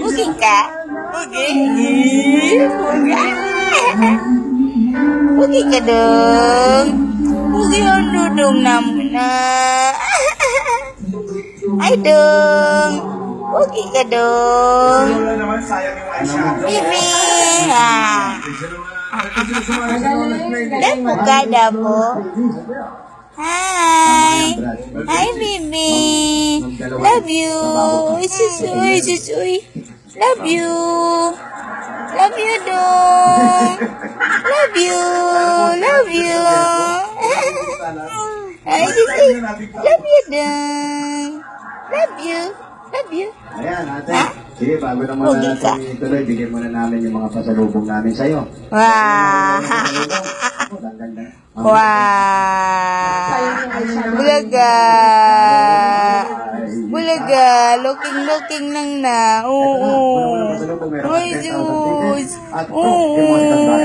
Pugi ka? Pugi? Pugi? Pugi ka dong? Pugi ang dudong namun na. Ay dong. Pugi ka dong? Bibi. Dapo ka, dapo. Hi. Hi, baby. Love you. Susuy, susuy. Love you. Love you, dong. Love you. Love you. Ay, susuy. Love you, dong. Love you. Love you. Ayan, ate. Sige, bago naman natin ituloy, bigyan muna namin yung mga pasalubong namin sa'yo. Wow. Wow. Bulaga. Bulaga. Looking lang na. Oo. Ay, Diyos. Oo.